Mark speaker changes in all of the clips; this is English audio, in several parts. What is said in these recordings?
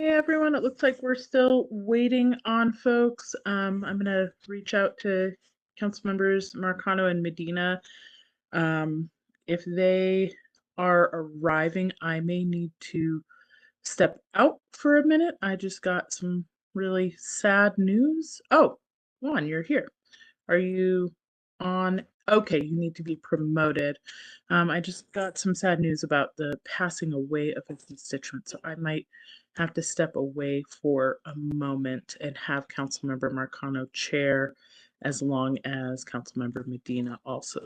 Speaker 1: Hey everyone, it looks like we're still waiting on folks. I'm gonna reach out to council members Marcano and Medina. If they are arriving, I may need to step out for a minute. I just got some really sad news. Oh, Juan, you're here. Are you on? Okay, you need to be promoted. I just got some sad news about the passing away of a constituent, so I might have to step away for a moment and have Councilmember Marcano chair as long as Councilmember Medina also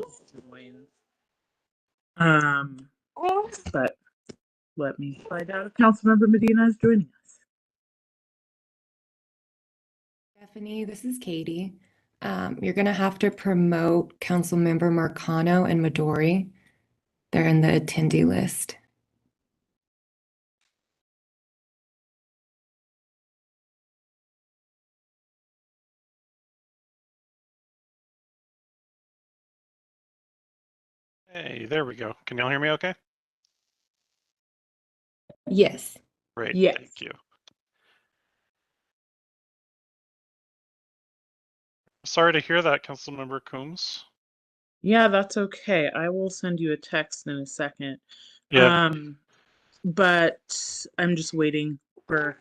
Speaker 1: joins. But let me find out if Councilmember Medina is joining us.
Speaker 2: Stephanie, this is Katie. You're going to have to promote Councilmember Marcano and Midori. They're in the attendee list.
Speaker 3: Hey, there we go. Can y'all hear me okay?
Speaker 2: Yes.
Speaker 3: Great,
Speaker 1: Yes.
Speaker 3: thank you. Sorry to hear that, Councilmember Coombs.
Speaker 1: Yeah, that's okay. I will send you a text in a second.
Speaker 3: Yeah.
Speaker 1: But I'm just waiting for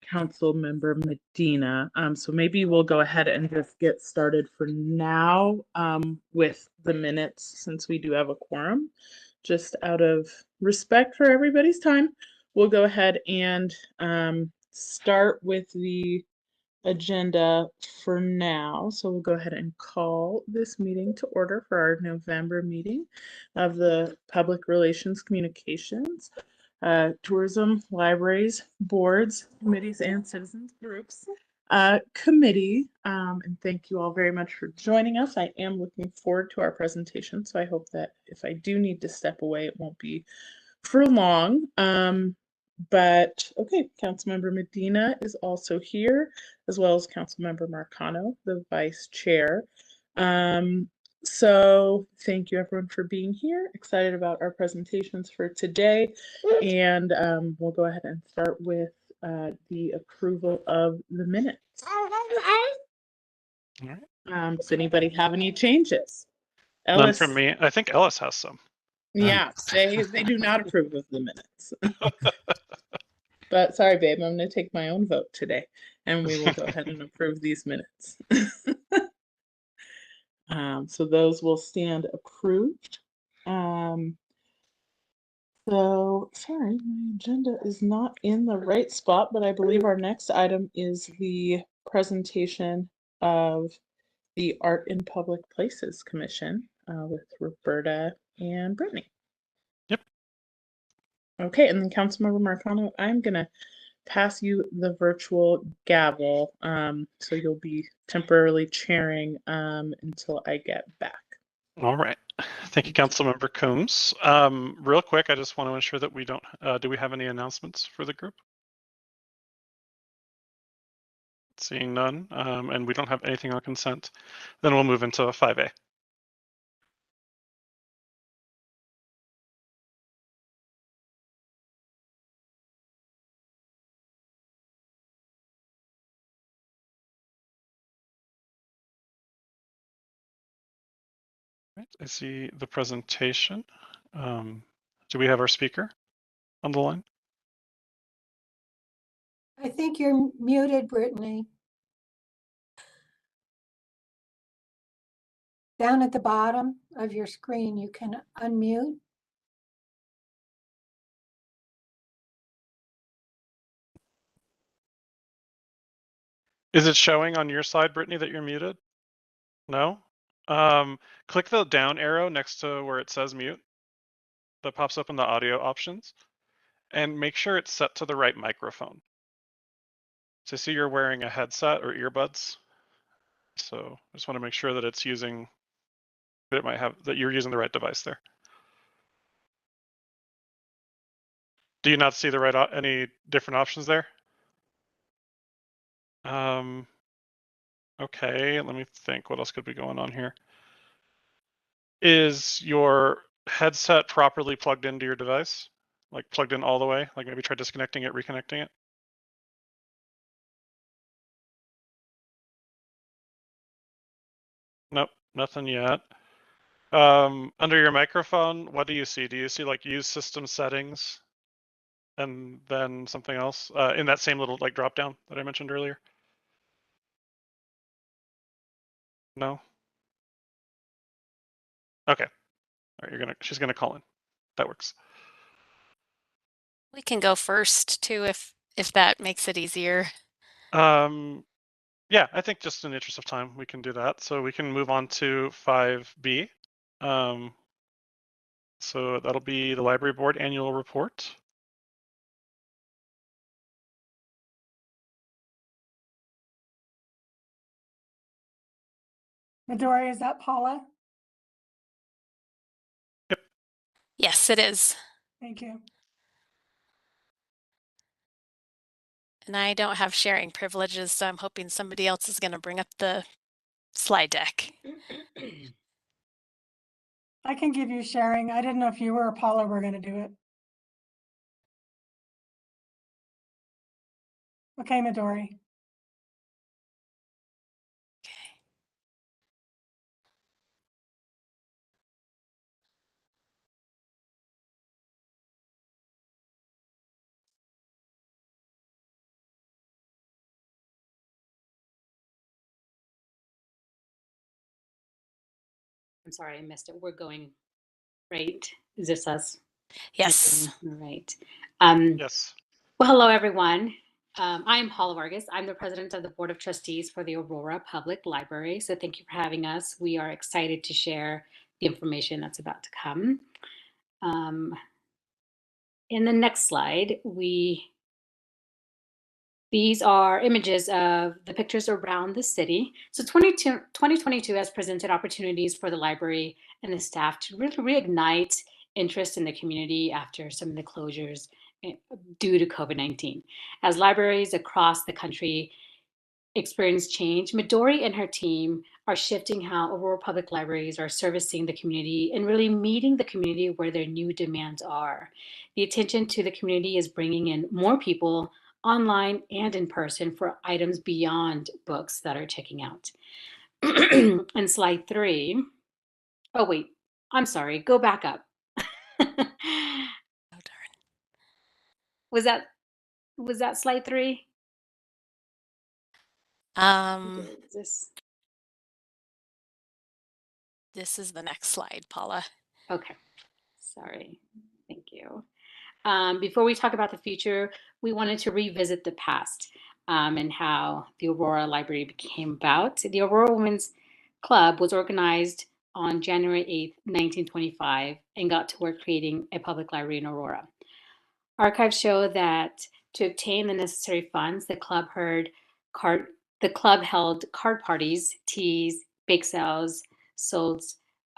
Speaker 1: Council Member Medina. So maybe we'll go ahead and just get started for now with the minutes since we do have a quorum. Just out of respect for everybody's time, we'll go ahead and start with the agenda for now. So we'll go ahead and call this meeting to order for our November meeting of the Public Relations Communications, Tourism, Libraries, Boards, Committees, and Citizens Groups Committee. And thank you all very much for joining us. I am looking forward to our presentation, so I hope that if I do need to step away, it won't be for long. But okay, Councilmember Medina is also here, as well as Councilmember Marcano, the vice chair. So thank you everyone for being here. Excited about our presentations for today. And we'll go ahead and start with the approval of the minutes.
Speaker 3: All right.
Speaker 1: Does anybody have any changes?
Speaker 3: None
Speaker 1: Ellis?
Speaker 3: from me. I think Ellis has some.
Speaker 1: Yeah, they do not approve of the minutes. But sorry, babe, I'm going to take my own vote today, and we will go ahead and approve these minutes. So those will stand approved. So, sorry, my agenda is not in the right spot, but I believe our next item is the presentation of the Art in Public Places Commission with Roberta and Brittany.
Speaker 3: Yep.
Speaker 1: Okay, and then Councilmember Marcano, I'm going to pass you the virtual gavel. So you'll be temporarily chairing until I get back.
Speaker 3: All right. Thank you, Councilmember Coombs. Real quick, I just want to ensure that we don't, do we have any announcements for the group? Seeing none, and we don't have anything on consent, then we'll move into 5A. Right, I see the presentation. Do we have our speaker on the line?
Speaker 4: I think you're muted, Brittany. Down at the bottom of your screen, you can unmute.
Speaker 3: Is it showing on your side, Brittany, that you're muted? No? Click the down arrow next to where it says mute that pops up in the audio options, and make sure it's set to the right microphone. So I see you're wearing a headset or earbuds. So I just want to make sure that it's using, that it might have, that you're using the right device there. Do you not see the right, any different options there? Okay, let me think, what else could be going on here? Is your headset properly plugged into your device? Like plugged in all the way? Like maybe try disconnecting it, reconnecting it? Nope, nothing yet. Under your microphone, what do you see? Do you see like use system settings and then something else in that same little like drop down that I mentioned earlier? No? Okay. All right, she's gonna call in. That works.
Speaker 5: We can go first too if that makes it easier.
Speaker 3: Yeah, I think just in the interest of time, we can do that. So we can move on to 5B. So that'll be the library board annual report.
Speaker 4: Midori, is that Paula?
Speaker 3: Yep.
Speaker 5: Yes, it is.
Speaker 4: Thank you.
Speaker 5: And I don't have sharing privileges, so I'm hoping somebody else is going to bring up the slide deck.
Speaker 4: I can give you sharing. I didn't know if you or Paula were going to do it. Okay, Midori.
Speaker 6: I'm sorry, I missed it. We're going, right? Is this us?
Speaker 5: Yes.
Speaker 6: All right.
Speaker 3: Yes.
Speaker 6: Well, hello, everyone. I'm Paula Vargas. I'm the president of the Board of Trustees for the Aurora Public Library. So thank you for having us. We are excited to share the information that's about to come. In the next slide, these are images of the pictures around the city. So 2022 has presented opportunities for the library and the staff to really reignite interest in the community after some of the closures due to COVID-19. As libraries across the country experience change, Midori and her team are shifting how Aurora Public Libraries are servicing the community and really meeting the community where their new demands are. The attention to the community is bringing in more people online and in person for items beyond books that are checking out. And slide 3. Oh, wait, I'm sorry, go back up.
Speaker 5: Oh, darn.
Speaker 6: Was that slide 3?
Speaker 5: This is the next slide, Paula.
Speaker 6: Okay, sorry, thank you. Before we talk about the future, we wanted to revisit the past and how the Aurora Library became about. The Aurora Women's Club was organized on January 8th, 1925, and got to work creating a public library in Aurora. Archives show that to obtain the necessary funds, the club held card parties, teas, bake sales, sold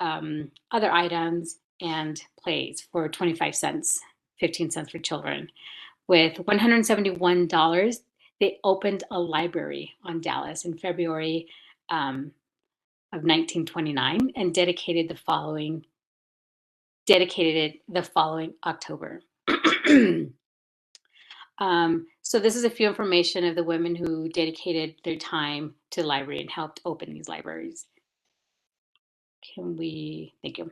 Speaker 6: other items, and plays for 25 cents. 15 cents for children. With $171, they opened a library on Dallas in February of 1929 and dedicated it the following October. So this is a few information of the women who dedicated their time to the library and helped open these libraries. Thank you.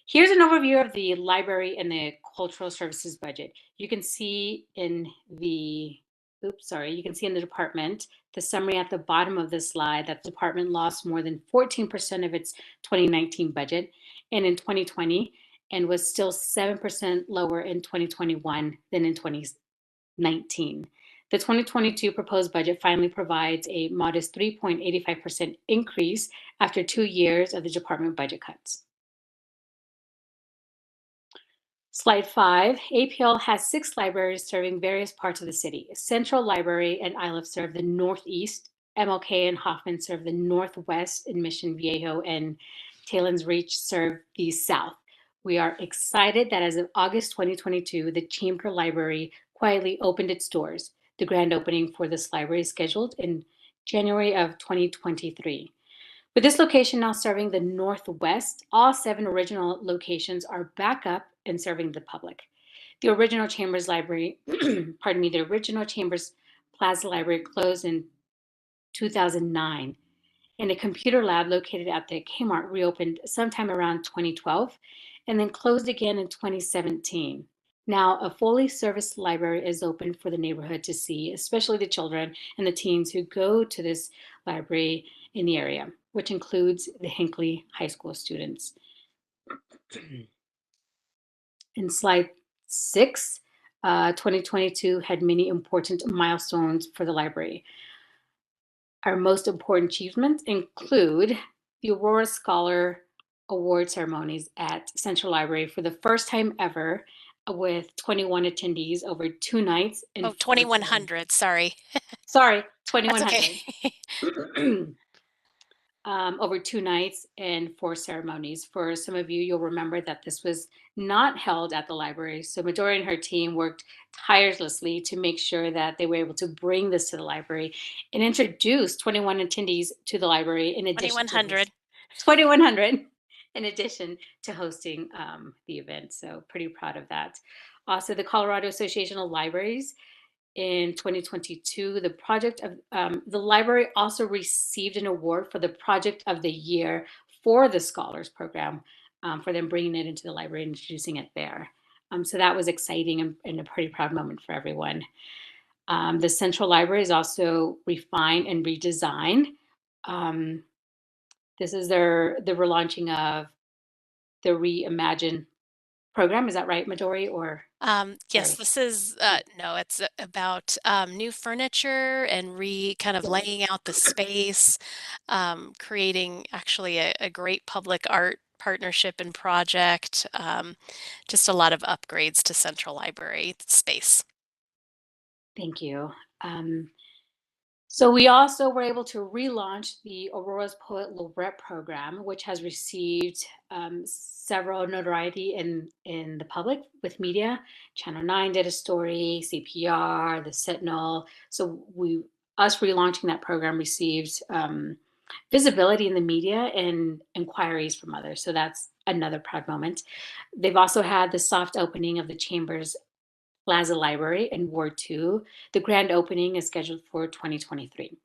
Speaker 6: Here's an overview of the library and the cultural services budget. You can see in the, department, the summary at the bottom of this slide that the department lost more than 14% of its 2019 budget and in 2020, and was still 7% lower in 2021 than in 2019. The 2022 proposed budget finally provides a modest 3.85% increase after 2 years of the department budget cuts. Slide 5, APL has 6 libraries serving various parts of the city. Central Library and ILF serve the Northeast, MLK and Hoffman serve the Northwest, and Mission Viejo and Taylor's Reach serve the South. We are excited that as of August 2022, the Chamber Library quietly opened its doors. The grand opening for this library is scheduled in January of 2023. With this location now serving the Northwest, all 7 original locations are back up and serving the public. The original Chambers Library, the original Chambers Plaza Library closed in 2009 and a computer lab located at the Kmart reopened sometime around 2012 and then closed again in 2017. Now, a fully serviced library is open for the neighborhood to see, especially the children and the teens who go to this library in the area, which includes the Hinckley High School students. In slide 6, 2022 had many important milestones for the library. Our most important achievements include the Aurora Scholar Award ceremonies at Central Library for the first time ever, with 21 attendees over 2 nights. And
Speaker 5: Oh, 2,100, sorry.
Speaker 6: Sorry,
Speaker 5: That's
Speaker 6: 2,100.
Speaker 5: okay.
Speaker 6: Over 2 nights and 4 ceremonies. For some of you, you'll remember that this was not held at the library. So Midori and her team worked tirelessly to make sure that they were able to bring this to the library and introduce 21 attendees to the library in addition
Speaker 5: 2,100.
Speaker 6: to 2,100 in addition to hosting the event. So pretty proud of that. Also, the Colorado Association of Libraries in 2022, the library also received an award for the Project of the Year for the Scholars Program, for them bringing it into the library and introducing it there. So that was exciting and a pretty proud moment for everyone. The Central Library is also refined and redesigned. This is the relaunching of the Reimagine program. Is that right, Midori? Or
Speaker 5: Yes,
Speaker 6: sorry.
Speaker 5: this is, no, it's about new furniture and kind of laying out the space, creating actually a great public art partnership and project, just a lot of upgrades to Central Library space.
Speaker 6: Thank you. So we also were able to relaunch the Aurora's Poet Laureate program, which has received several notoriety in the public with media. Channel 9 did a story, CPR, The Sentinel. So us relaunching that program received visibility in the media and inquiries from others. So that's another proud moment. They've also had the soft opening of the Chambers Plaza Library in Ward 2. The grand opening is scheduled for 2023.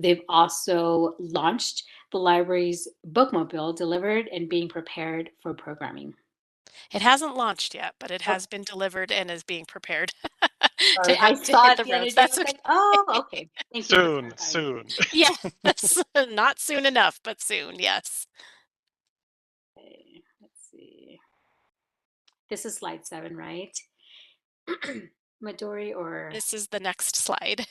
Speaker 6: They've also launched the library's bookmobile, delivered and being prepared for programming.
Speaker 5: It hasn't launched yet, but it
Speaker 6: Oh,
Speaker 5: has been delivered and is being prepared
Speaker 6: sorry, I
Speaker 5: to
Speaker 6: saw
Speaker 5: hit
Speaker 6: it
Speaker 5: the
Speaker 6: the other
Speaker 5: roads.
Speaker 6: day. I
Speaker 5: That's
Speaker 6: was
Speaker 5: okay.
Speaker 6: like, oh, okay. Thank you for
Speaker 3: Soon,
Speaker 6: clarifying.
Speaker 3: soon.
Speaker 5: Yes, not soon enough, but soon, yes.
Speaker 6: Okay, let's see. This is slide 7, right? Midori, or
Speaker 5: This is the next slide.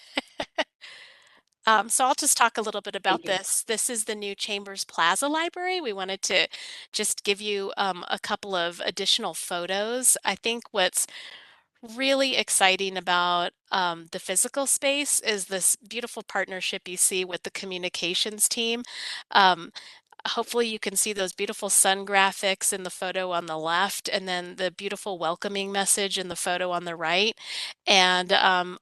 Speaker 5: So I'll just talk a little bit about
Speaker 6: thank you.
Speaker 5: this. This is the new Chambers Plaza Library. We wanted to just give you a couple of additional photos. I think what's really exciting about the physical space is this beautiful partnership you see with the communications team. Hopefully you can see those beautiful sun graphics in the photo on the left, and then the beautiful welcoming message in the photo on the right. And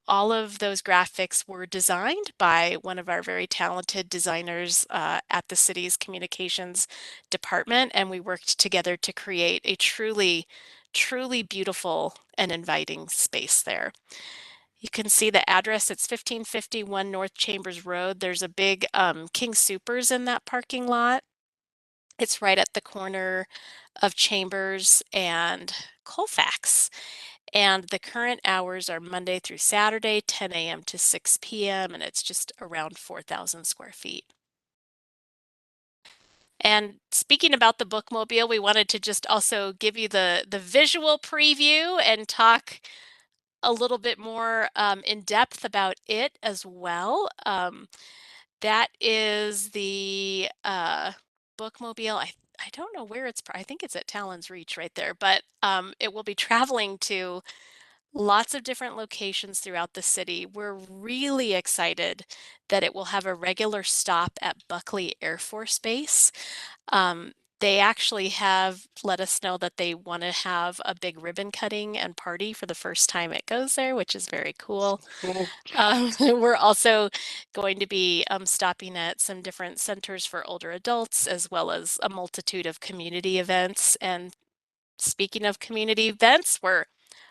Speaker 5: all of those graphics were designed by one of our very talented designers at the city's communications department, and we worked together to create a truly beautiful and inviting space there. You can see the address. It's 1551 North Chambers Road. There's a big King Soopers in that parking lot. It's right at the corner of Chambers and Colfax. And the current hours are Monday through Saturday, 10 a.m. to 6 p.m., and it's just around 4,000 square feet. And speaking about the bookmobile, we wanted to just also give you the visual preview and talk a little bit more in depth about it as well. That is the bookmobile. I don't know where I think it's at Talon's Reach right there, but it will be traveling to lots of different locations throughout the city. We're really excited that it will have a regular stop at Buckley Air Force Base. They actually have let us know that they want to have a big ribbon cutting and party for the first time it goes there, which is very cool.
Speaker 3: Cool.
Speaker 5: We're also going to be stopping at some different centers for older adults, as well as a multitude of community events. And speaking of community events, we're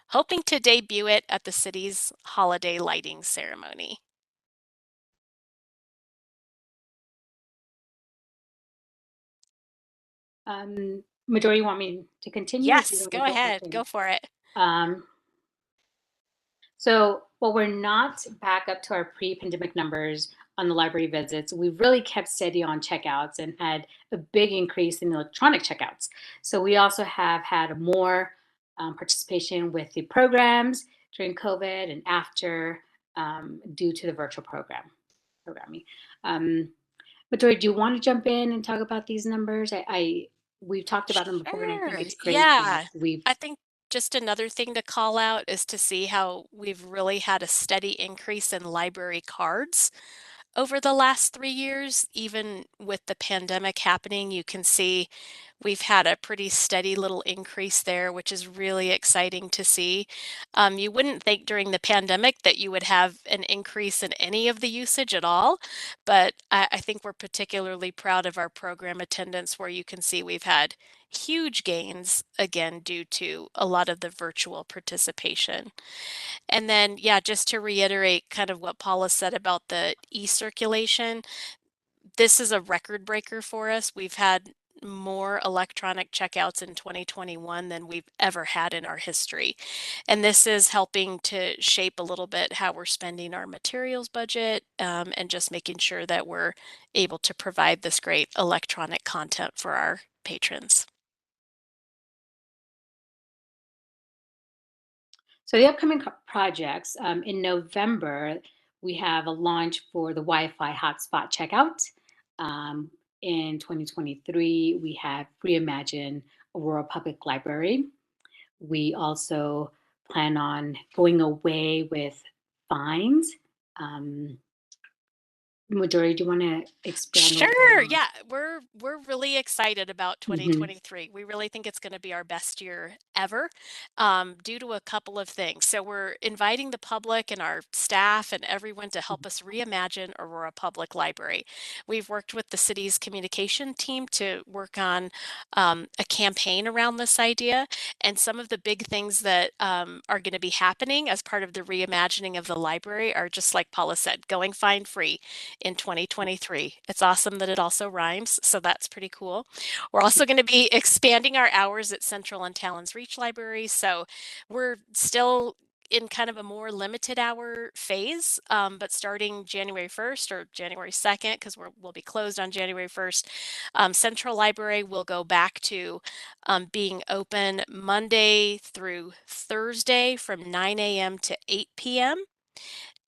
Speaker 5: hoping to debut it at the city's holiday lighting ceremony.
Speaker 6: Majority, you want me to continue? Or do you
Speaker 5: Yes,
Speaker 6: want
Speaker 5: go
Speaker 6: to
Speaker 5: ahead.
Speaker 6: back
Speaker 5: Go
Speaker 6: in?
Speaker 5: for it.
Speaker 6: So while we're not back up to our pre-pandemic numbers on the library visits, we've really kept steady on checkouts and had a big increase in electronic checkouts. So we also have had more participation with the programs during COVID and after due to the virtual programming. Victoria, do you want to jump in and talk about these numbers? We've talked about them before, and I think
Speaker 5: Sure.
Speaker 6: it's great that
Speaker 5: Yeah.
Speaker 6: we've.
Speaker 5: I think just another thing to call out is to see how we've really had a steady increase in library cards over the last 3 years. Even with the pandemic happening, you can see we've had a pretty steady little increase there, which is really exciting to see. You wouldn't think during the pandemic that you would have an increase in any of the usage at all, but I think we're particularly proud of our program attendance, where you can see we've had huge gains again due to a lot of the virtual participation. And then, yeah, just to reiterate kind of what Paula said about the e-circulation, this is a record breaker for us. We've had more electronic checkouts in 2021 than we've ever had in our history. And this is helping to shape a little bit how we're spending our materials budget, and just making sure that we're able to provide this great electronic content for our patrons.
Speaker 6: So the upcoming projects, in November, we have a launch for the Wi-Fi hotspot checkout. In 2023, we have Reimagine Aurora Public Library. We also plan on going away with fines. Majority, do you want to expand a little
Speaker 5: Sure.
Speaker 6: bit
Speaker 5: Yeah, we're really excited about
Speaker 6: on?
Speaker 5: 2023. We really think it's going to be our best year ever, due to a couple of things. So we're inviting the public and our staff and everyone to help us reimagine Aurora Public Library. We've worked with the city's communication team to work on a campaign around this idea, and some of the big things that are going to be happening as part of the reimagining of the library are, just like Paula said, going fine free in 2023. It's awesome that it also rhymes, so that's pretty cool. We're also going to be expanding our hours at Central and Talon's Reach Library, so we're still in kind of a more limited hour phase, but starting January 1st or January 2nd, because we'll be closed on January 1st, Central Library will go back to being open Monday through Thursday from 9 a.m. to 8 p.m.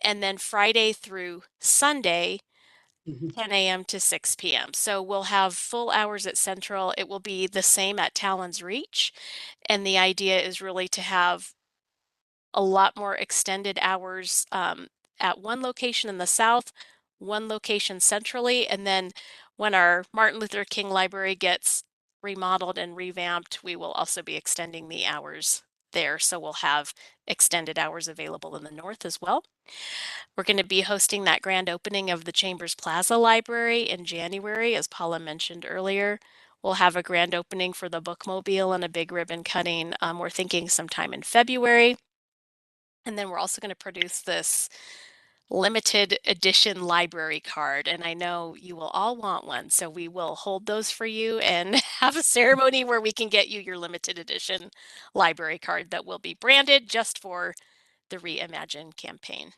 Speaker 5: and then Friday through Sunday, 10 a.m. to 6 p.m. So we'll have full hours at Central. It will be the same at Talon's Reach. And the idea is really to have a lot more extended hours at one location in the south, one location centrally. And then when our Martin Luther King Library gets remodeled and revamped, we will also be extending the hours there. So we'll have extended hours available in the north as well. We're going to be hosting that grand opening of the Chambers Plaza Library in January, as Paula mentioned earlier. We'll have a grand opening for the bookmobile and a big ribbon cutting. We're thinking sometime in February. And then we're also going to produce this limited edition library card. And I know you will all want one. So we will hold those for you and have a ceremony where we can get you your limited edition library card that will be branded just for the Reimagine campaign.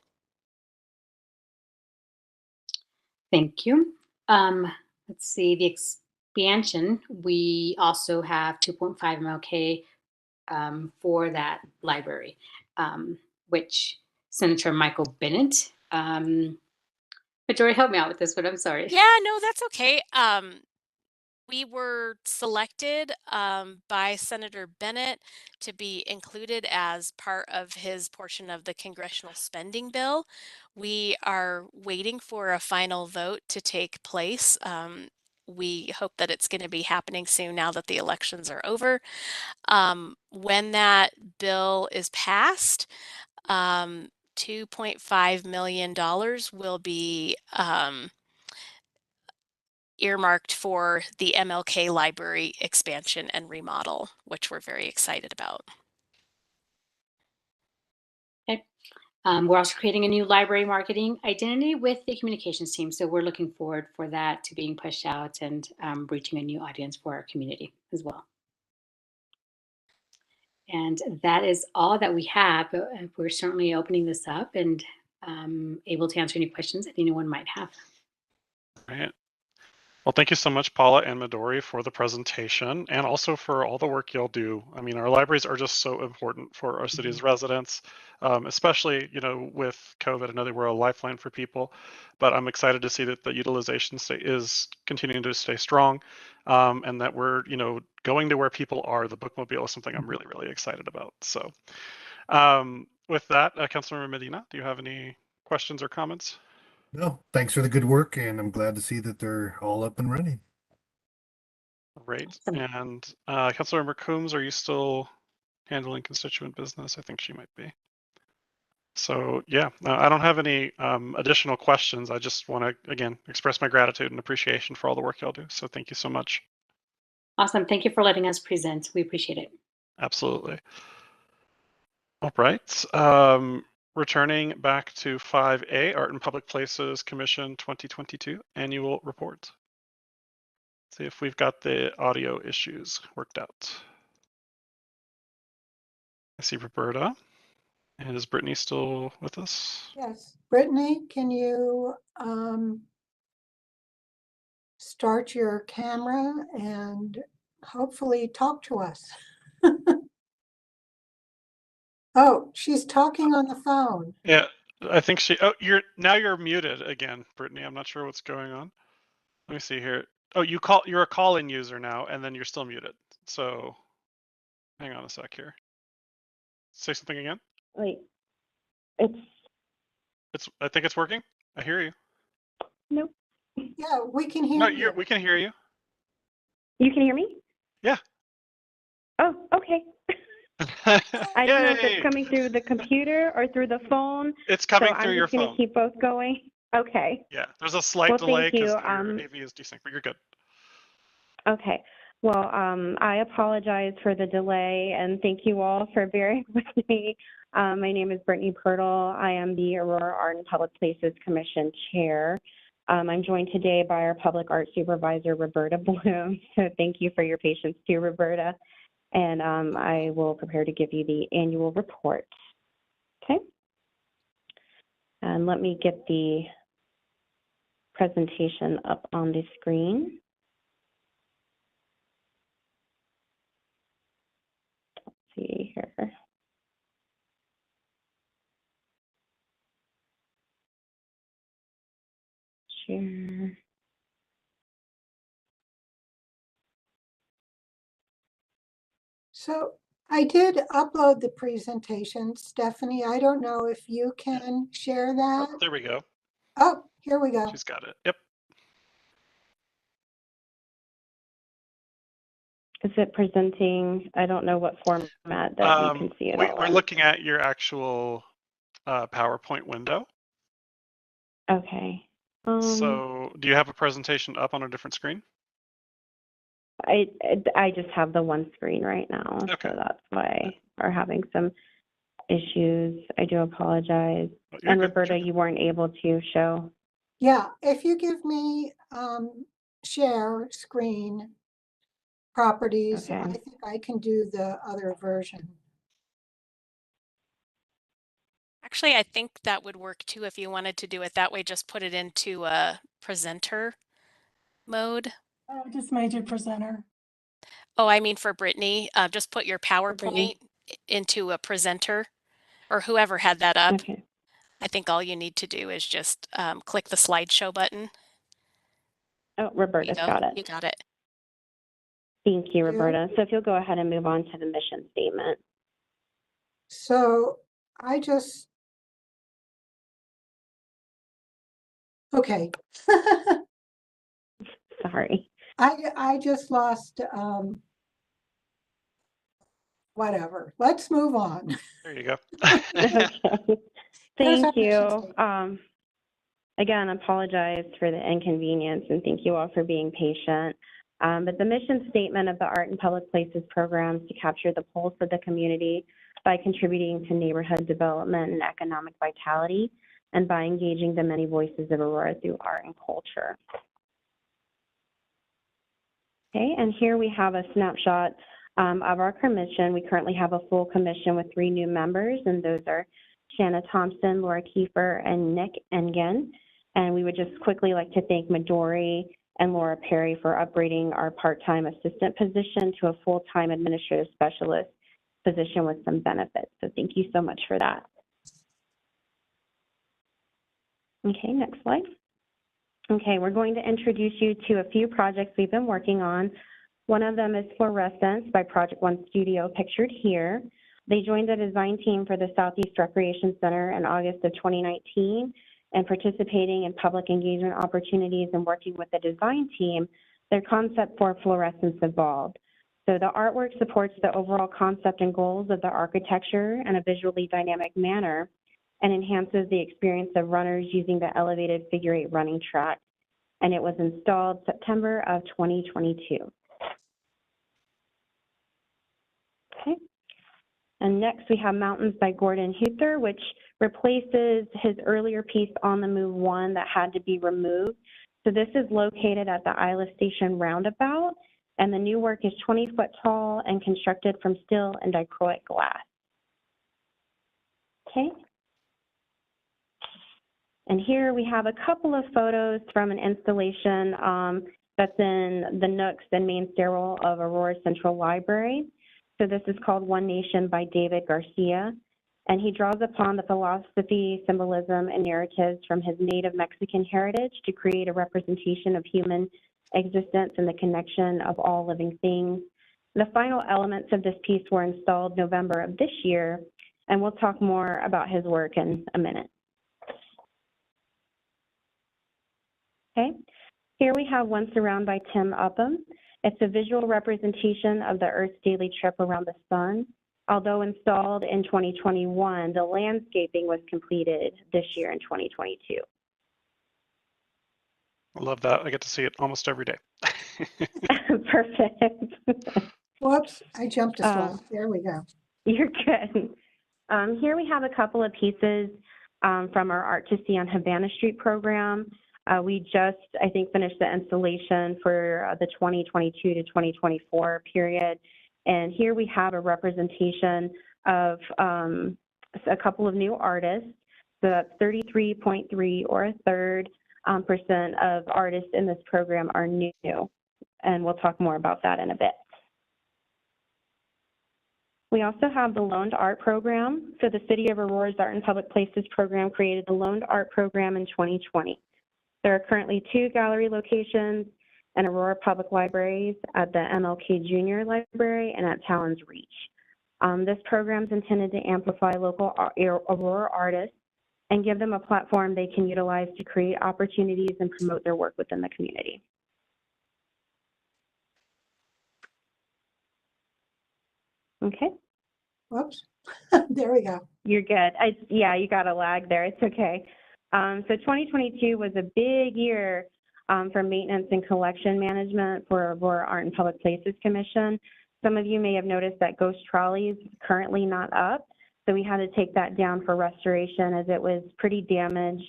Speaker 6: Thank you. Let's see, the expansion, we also have 2.5 MLK for that library, which Senator Michael Bennett, Victoria, help me out with this one, I'm sorry.
Speaker 5: Yeah, no, that's okay. We were selected by Senator Bennett to be included as part of his portion of the congressional spending bill. We are waiting for a final vote to take place. We hope that it's going to be happening soon now that the elections are over. When that bill is passed, $2.5 million will be earmarked for the MLK Library expansion and remodel, which we're very excited about.
Speaker 6: Okay. We're also creating a new library marketing identity with the communications team. So we're looking forward for that to being pushed out and reaching a new audience for our community as well. And that is all that we have. But we're certainly opening this up and able to answer any questions that anyone might have.
Speaker 3: Right. Well, thank you so much, Paula and Midori, for the presentation and also for all the work you'll do. I mean, our libraries are just so important for our city's residents, especially, with COVID. I know they were a lifeline for people, but I'm excited to see that the utilization is continuing to stay strong, and that we're, going to where people are. The bookmobile is something I'm really, really excited about. So with that, Councilmember Medina, do you have any questions or comments?
Speaker 7: No, thanks for the good work, and I'm glad to see that they're all up and running.
Speaker 3: Great.
Speaker 6: Awesome.
Speaker 3: And Councilmember Coombs, are you still handling constituent business? I think she might be. So yeah, I don't have any additional questions. I just want to, again, express my gratitude and appreciation for all the work y'all do. So thank you so much.
Speaker 6: Awesome. Thank you for letting us present. We appreciate it.
Speaker 3: Absolutely. All right. Returning back to 5A, Art and Public Places Commission 2022 Annual Report. See if we've got the audio issues worked out. I see Roberta. And is Brittany still with us?
Speaker 4: Yes, Brittany, can you start your camera and hopefully talk to us? Oh, she's talking on the phone.
Speaker 3: Yeah, I think you're muted again, Brittany. I'm not sure what's going on. Let me see here. Oh, you're a call-in user now, and then you're still muted. So hang on a sec here. Say something again.
Speaker 8: Wait,
Speaker 3: I think it's working. I hear you.
Speaker 8: nope.
Speaker 4: Yeah, we can hear
Speaker 3: No,
Speaker 4: you.
Speaker 3: we can hear you.
Speaker 8: You can hear me?
Speaker 3: Yeah.
Speaker 8: Oh, okay. I don't know if
Speaker 3: Yay!
Speaker 8: it's coming through the computer or through the phone.
Speaker 3: It's coming
Speaker 8: so
Speaker 3: through your
Speaker 8: I'm just going
Speaker 3: phone.
Speaker 8: to keep both going. Okay.
Speaker 3: Yeah, there's a slight
Speaker 8: Well,
Speaker 3: delay
Speaker 8: thank you.
Speaker 3: because your AV is desync, but you're good.
Speaker 8: Okay. Well, I apologize for the delay, and thank you all for bearing with me. My name is Brittany Pirtle. I am the Aurora Art and Public Places Commission Chair. I'm joined today by our Public Art Supervisor, Roberta Bloom. So thank you for your patience too, Roberta. And I will prepare to give you the annual report. Okay. And let me get the presentation up on the screen. Let's see here. Share.
Speaker 4: So I did upload the presentation, Stephanie. I don't know if you can share that.
Speaker 3: Oh, there we go.
Speaker 4: Oh, here we go.
Speaker 3: She's got it. Yep.
Speaker 8: Is it presenting? I don't know what format that you can see it all
Speaker 3: We're
Speaker 8: in.
Speaker 3: looking at your actual PowerPoint window.
Speaker 8: Okay.
Speaker 3: So do you have a presentation up on a different screen?
Speaker 8: I just have the one screen right now,
Speaker 3: Okay.
Speaker 8: so that's why we're having some issues. I do apologize.
Speaker 3: You're
Speaker 8: And
Speaker 3: good.
Speaker 8: Roberta, you weren't able to show.
Speaker 4: Yeah, if you give me share screen properties,
Speaker 8: Okay.
Speaker 4: I think I can do the other version.
Speaker 5: Actually, I think that would work too if you wanted to do it that way. Just put it into a presenter mode.
Speaker 4: I just made you presenter.
Speaker 5: Oh, I mean for Brittany, just put your
Speaker 8: Brittany.
Speaker 5: PowerPoint into a presenter or whoever had that up.
Speaker 8: Okay.
Speaker 5: I think all you need to do is just click the slideshow button.
Speaker 8: Oh, Roberta's got it.
Speaker 5: You got it.
Speaker 8: Thank you,
Speaker 4: Yeah.
Speaker 8: Roberta. So if you'll go ahead and move on to the mission statement.
Speaker 4: So I just, okay.
Speaker 8: Sorry.
Speaker 4: I just lost, whatever. Let's move on.
Speaker 3: There you go.
Speaker 8: Okay.
Speaker 4: There's our
Speaker 8: Thank
Speaker 4: mission
Speaker 8: you.
Speaker 4: statement.
Speaker 8: Again, apologize for the inconvenience and thank you all for being patient. But the mission statement of the Art and Public Places program is to capture the pulse of the community by contributing to neighborhood development and economic vitality, and by engaging the many voices of Aurora through art and culture. Okay, and here we have a snapshot of our commission. We currently have a full commission with 3 new members, and those are Shanna Thompson, Laura Kiefer, and Nick Engen. And we would just quickly like to thank Midori and Laura Perry for upgrading our part-time assistant position to a full-time administrative specialist position with some benefits. So thank you so much for that. Okay, next slide. Okay, we're going to introduce you to a few projects we've been working on. One of them is Fluorescence by Project One Studio, pictured here. They joined the design team for the Southeast Recreation Center in August of 2019, and participating in public engagement opportunities and working with the design team, their concept for fluorescence evolved. So the artwork supports the overall concept and goals of the architecture in a visually dynamic manner and enhances the experience of runners using the elevated figure 8 running track. And it was installed September of 2022. Okay. And next we have Mountains by Gordon Huther, which replaces his earlier piece On the Move 1 that had to be removed. So this is located at the Isla Station roundabout, and the new work is 20 foot tall and constructed from steel and dichroic glass. Okay. And here we have a couple of photos from an installation that's in the nooks and main stairwell of Aurora Central Library. So this is called One Nation by David Garcia. And he draws upon the philosophy, symbolism, and narratives from his native Mexican heritage to create a representation of human existence and the connection of all living things. The final elements of this piece were installed November of this year, and we'll talk more about his work in a minute. Okay, here we have Once Around by Tim Upham. It's a visual representation of the Earth's daily trip around the sun. Although installed in 2021, the landscaping was completed this year in 2022.
Speaker 3: I love that. I get to see it almost every day.
Speaker 8: Perfect.
Speaker 4: Whoops, I jumped a slide. There we go.
Speaker 8: You're good. Here we have a couple of pieces from our Art to See on Havana Street program. We just, I think, finished the installation for the 2022 to 2024 period. And here we have a representation of a couple of new artists. So that's 33.3 or a third % of artists in this program are new. And we'll talk more about that in a bit. We also have the Loaned Art program. So the City of Aurora's Art in Public Places program created the Loaned Art program in 2020. There are currently 2 gallery locations and Aurora Public Libraries at the MLK Junior Library and at Talon's Reach. This program is intended to amplify local Aurora artists and give them a platform they can utilize to create opportunities and promote their work within the community. Okay.
Speaker 4: Whoops, there we go.
Speaker 8: You're good. Yeah, you got a lag there. It's okay. So 2022 was a big year for maintenance and collection management for Aurora Art and Public Places Commission. Some of you may have noticed that Ghost Trolley is currently not up, so we had to take that down for restoration as it was pretty damaged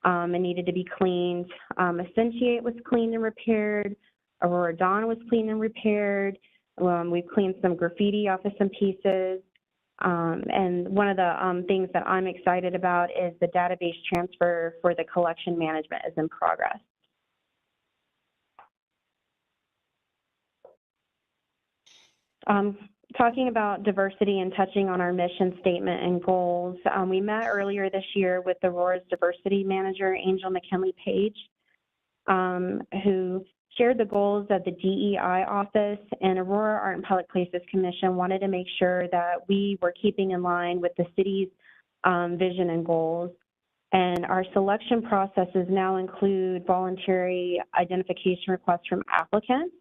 Speaker 8: and needed to be cleaned. Essentiate was cleaned and repaired. Aurora Dawn was cleaned and repaired. We've cleaned some graffiti off of some pieces. And one of the things that I'm excited about is the database transfer for the collection management is in progress. Talking about diversity and touching on our mission statement and goals, we met earlier this year with Aurora's diversity manager, Angel McKinley Page, who shared the goals of the DEI office, and Aurora Art and Public Places Commission wanted to make sure that we were keeping in line with the city's vision and goals. And our selection processes now include voluntary identification requests from applicants,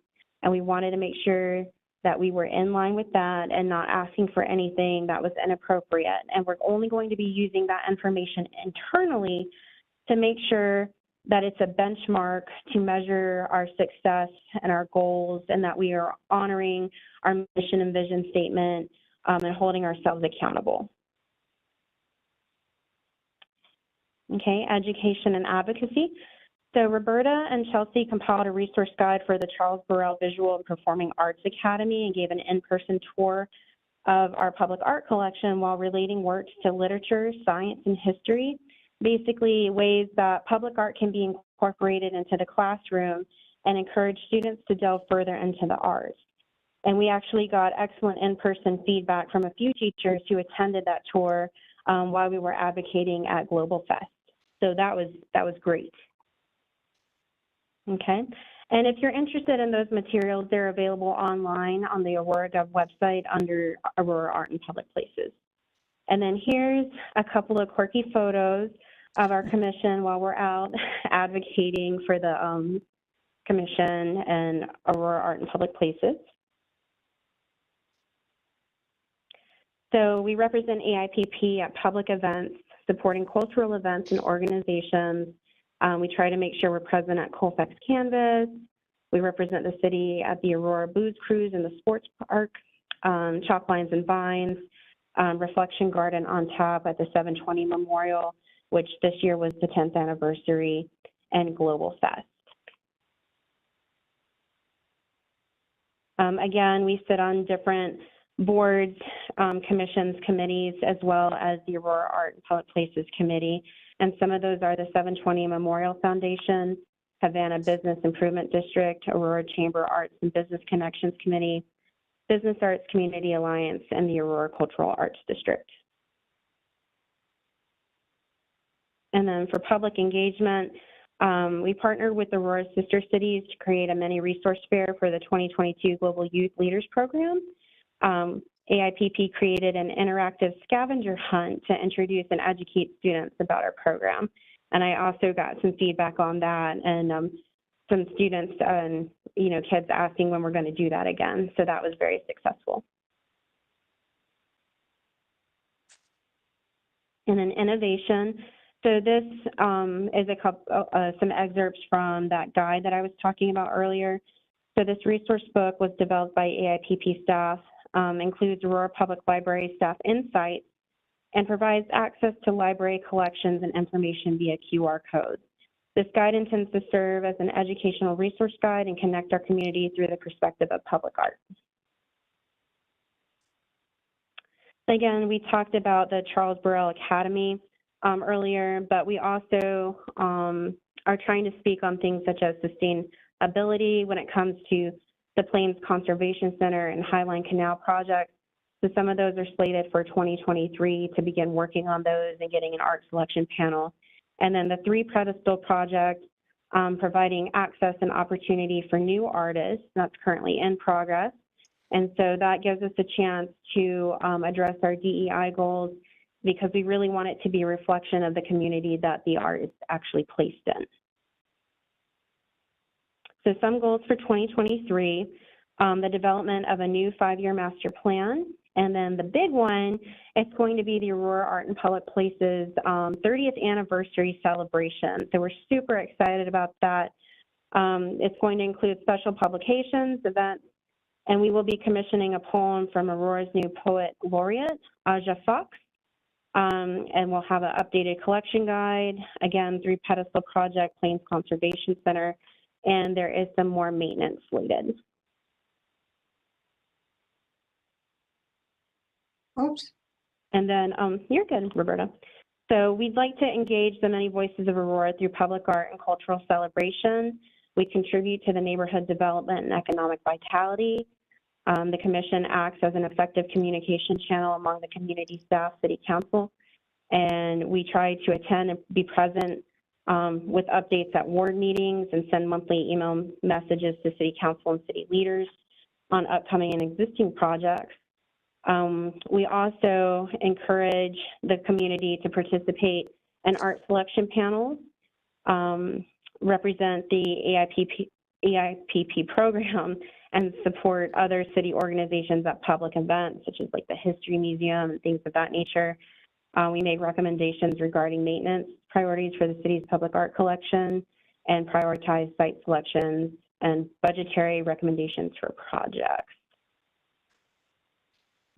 Speaker 8: and we wanted to make sure that we were in line with that and not asking for anything that was inappropriate. And we're only going to be using that information internally to make sure that it's a benchmark to measure our success and our goals, and that we are honoring our mission and vision statement and holding ourselves accountable. Okay, education and advocacy. So Roberta and Chelsea compiled a resource guide for the Charles Burrell Visual and Performing Arts Academy and gave an in-person tour of our public art collection while relating works to literature, science, and history. Basically, ways that public art can be incorporated into the classroom and encourage students to delve further into the arts. And we actually got excellent in-person feedback from a few teachers who attended that tour while we were advocating at Global Fest. So that was great. Okay, and if you're interested in those materials, they're available online on the Aurora Gov website under Aurora Art in Public Places. And then here's a couple of quirky photos of our commission while we're out advocating for the commission and Aurora Art in Public Places. So we represent AIPP at public events, supporting cultural events and organizations. We try to make sure we're present at Colfax Canvas. We represent the city at the Aurora Booze Cruise and the Sports Park, Chalk Lines and Vines, Reflection Garden on Tap at the 720 Memorial, which this year was the 10th anniversary, and Global Fest. Again, we sit on different boards, commissions, committees, as well as the Aurora Art and Public Places Committee. And some of those are the 720 Memorial Foundation, Havana Business Improvement District, Aurora Chamber Arts and Business Connections Committee, Business Arts Community Alliance, and the Aurora Cultural Arts District. And then for public engagement, we partnered with Aurora Sister Cities to create a mini resource fair for the 2022 Global Youth Leaders Program. AIPP created an interactive scavenger hunt to introduce and educate students about our program. And I also got some feedback on that and some students and kids asking when we're going to do that again. So that was very successful. And then innovation. So this is some excerpts from that guide that I was talking about earlier. So this resource book was developed by AIPP staff, includes Aurora Public Library staff insights, and provides access to library collections and information via QR codes. This guide intends to serve as an educational resource guide and connect our community through the perspective of public art. Again, we talked about the Charles Burrell Academy earlier, but we also are trying to speak on things such as sustainability when it comes to the Plains Conservation Center and Highline Canal projects. So some of those are slated for 2023 to begin working on those and getting an art selection panel. And then the 3 pedestal project, providing access and opportunity for new artists, that's currently in progress. And so that gives us a chance to address our DEI goals because we really want it to be a reflection of the community that the art is actually placed in. So some goals for 2023, the development of a new 5-year master plan. And then the big one, it's going to be the Aurora Art in Public Places 30th anniversary celebration. So we're super excited about that. It's going to include special publications, events, and we will be commissioning a poem from Aurora's new poet laureate, Aja Fox. And we'll have an updated collection guide, again, 3 pedestal project, Plains Conservation Center, and there is some more maintenance slated.
Speaker 4: Oops.
Speaker 8: And then, you're good, Roberta. So we'd like to engage the many voices of Aurora through public art and cultural celebration. We contribute to the neighborhood development and economic vitality. The commission acts as an effective communication channel among the community staff, city council, and we try to attend and be present with updates at ward meetings and send monthly email messages to city council and city leaders on upcoming and existing projects. We also encourage the community to participate in art selection panels, represent the AIPP program, and support other city organizations at public events, such as like the History Museum and things of that nature. We make recommendations regarding maintenance priorities for the city's public art collection and prioritize site selections and budgetary recommendations for projects.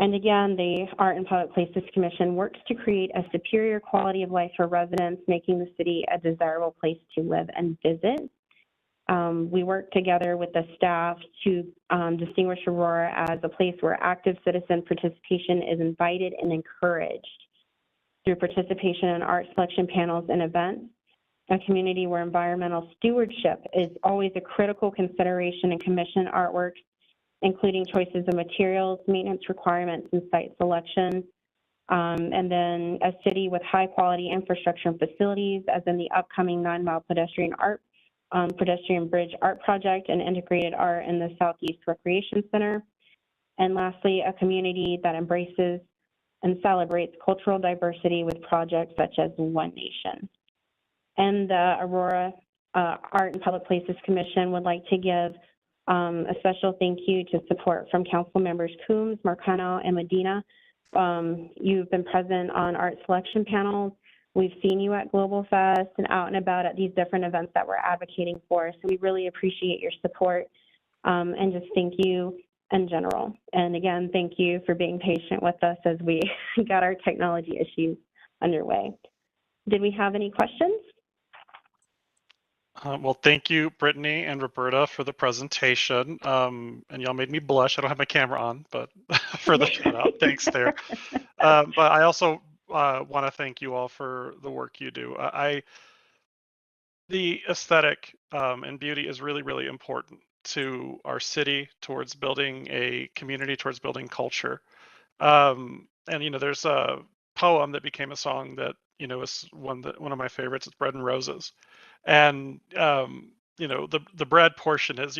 Speaker 8: And again, the Art and Public Places Commission works to create a superior quality of life for residents, making the city a desirable place to live and visit. We work together with the staff to distinguish Aurora as a place where active citizen participation is invited and encouraged through participation in art selection panels and events, a community where environmental stewardship is always a critical consideration in commission artworks, including choices of materials, maintenance requirements, and site selection. And then a city with high quality infrastructure and facilities, as in the upcoming 9-mile pedestrian bridge art project and integrated art in the Southeast Recreation Center. And lastly, a community that embraces and celebrates cultural diversity with projects such as One Nation. And the Aurora Art and Public Places Commission would like to give a special thank you to support from council members Coombs, Marcano, and Medina. You've been present on art selection panels. We've seen you at Global Fest and out and about at these different events that we're advocating for. So we really appreciate your support and just thank you in general. And again, thank you for being patient with us as we got our technology issues underway. Did we have any questions?
Speaker 3: Well, thank you, Brittany and Roberta, for the presentation. And y'all made me blush. I don't have my camera on, but for the shout out, thanks there. But I also want to thank you all for the work you do. The aesthetic and beauty is really, really important to our city, towards building a community, towards building culture. And there's a poem that became a song that is one of my favorites. It's Bread and Roses, and the bread portion is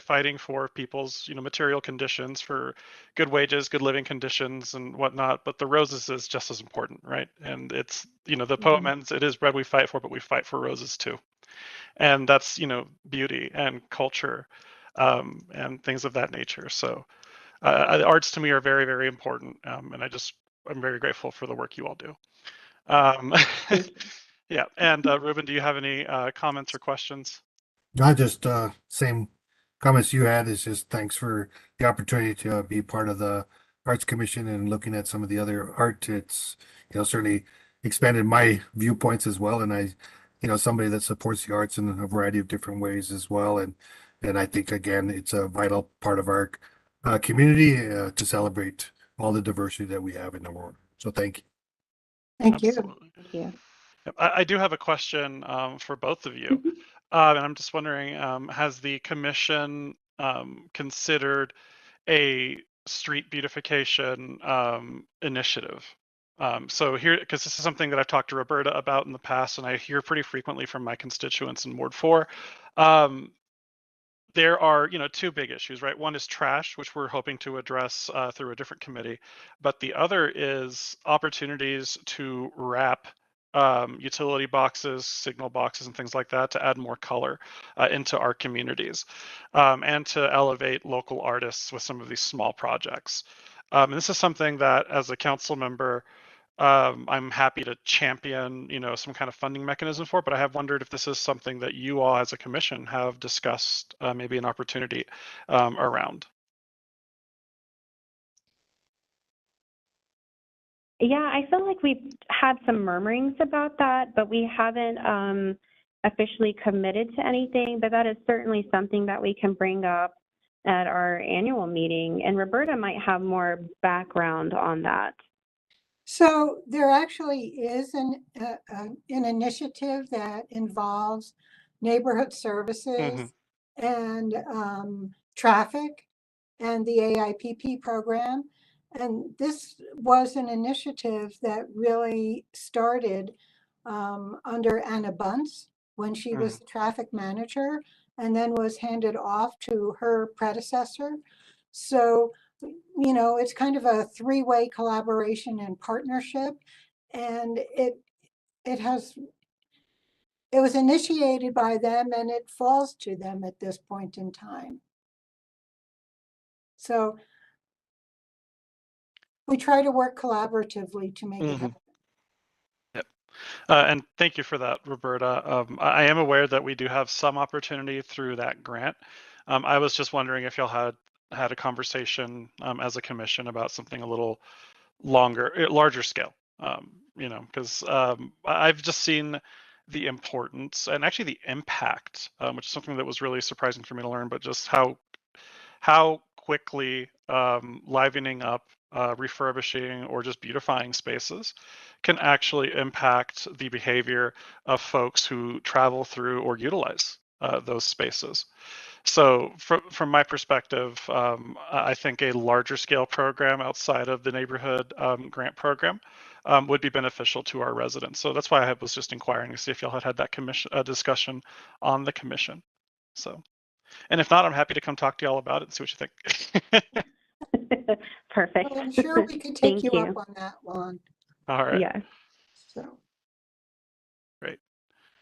Speaker 3: fighting for people's material conditions, for good wages, good living conditions, and whatnot. But the roses is just as important, right? And it's the poem ends, "It is bread we fight for, but we fight for roses too." And that's beauty and culture and things of that nature. So the arts to me are very, very important, and I'm very grateful for the work you all do. Yeah, and Ruben, do you have any comments or questions?
Speaker 7: Not just same comments you had. Is just thanks for the opportunity to be part of the Arts Commission and looking at some of the other art. It's certainly expanded my viewpoints as well, and I somebody that supports the arts in a variety of different ways as well. And I think again it's a vital part of our community to celebrate all the diversity that we have in the world. So thank you.
Speaker 4: Thank you.
Speaker 3: Absolutely.
Speaker 8: Thank you.
Speaker 3: I do have a question for both of you. And I'm just wondering, has the commission considered a street beautification initiative? So here, because this is something that I've talked to Roberta about in the past, and I hear pretty frequently from my constituents in Ward 4. There are, two big issues, right? One is trash, which we're hoping to address through a different committee, but the other is opportunities to wrap utility boxes, signal boxes, and things like that to add more color into our communities and to elevate local artists with some of these small projects. And this is something that, as a council member, I'm happy to champion, some kind of funding mechanism for, but I have wondered if this is something that you all as a commission have discussed, maybe an opportunity around.
Speaker 8: Yeah, I feel like we've had some murmurings about that, but we haven't officially committed to anything, but that is certainly something that we can bring up at our annual meeting. And Roberta might have more background on that.
Speaker 4: So there actually is an initiative that involves neighborhood services and traffic and the AIPP program. And this was an initiative that really started under Anna Bunce when she was the traffic manager, and then was handed off to her predecessor. So it's kind of a three-way collaboration and partnership, and it was initiated by them, and it falls to them at this point in time. So we try to work collaboratively to make it happen.
Speaker 3: Yep. And thank you for that, Roberta. I am aware that we do have some opportunity through that grant. I was just wondering if y'all had had a conversation as a commission about something a little larger scale. You know, because I've just seen the importance and actually the impact, which is something that was really surprising for me to learn, but just how quickly livening up, refurbishing, or just beautifying spaces can actually impact the behavior of folks who travel through or utilize those spaces. So from my perspective, I think a larger scale program outside of the neighborhood grant program would be beneficial to our residents. So that's why I was just inquiring to see if y'all had that discussion on the commission. So, and if not, I'm happy to come talk to y'all about it and see what you think.
Speaker 8: Perfect.
Speaker 4: Well, I'm sure we could take
Speaker 8: Thank
Speaker 4: you
Speaker 8: you.
Speaker 4: up on that one.
Speaker 3: All right.
Speaker 8: Yeah.
Speaker 4: So,
Speaker 3: Great.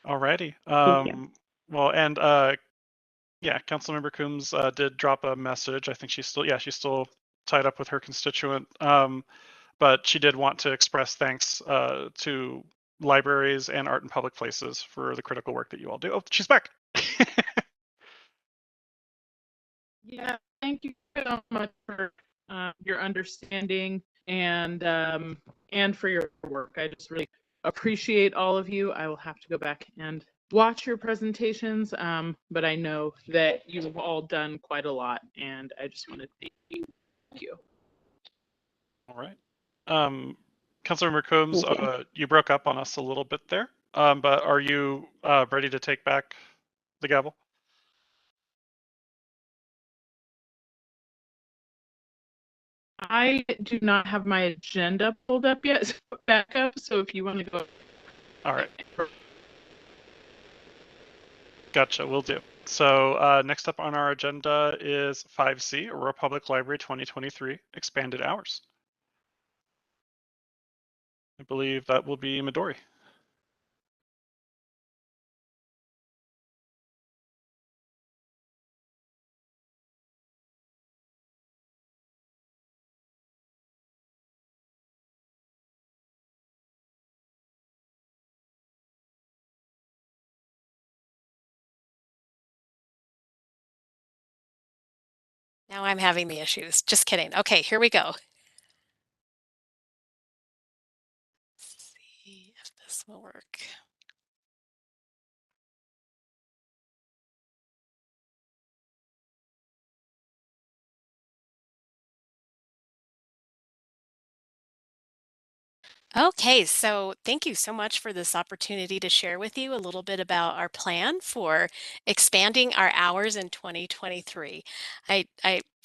Speaker 3: All righty.
Speaker 8: Thank you.
Speaker 3: Well, and yeah, Councilmember Coombs did drop a message. I think she's still tied up with her constituent, but she did want to express thanks to libraries and art and public places for the critical work that you all do. Oh, she's back.
Speaker 1: Yeah, thank you so much for your understanding and for your work. I just really appreciate all of you. I will have to go back and watch your presentations, but I know that you've all done quite a lot, and I just want to thank you. Thank you.
Speaker 3: All right. Councilmember Coombs, you broke up on us a little bit there, but are you ready to take back the gavel?
Speaker 1: I do not have my agenda pulled up yet, so back up. So if you want to go.
Speaker 3: All right. Gotcha, will do. So next up on our agenda is 5C, Aurora Public Library 2023 Expanded Hours. I believe that will be Midori.
Speaker 5: Now I'm having the issues. Just kidding. Okay, here we go. Let's see if this will work. Okay, so thank you so much for this opportunity to share with you a little bit about our plan for expanding our hours in 2023. I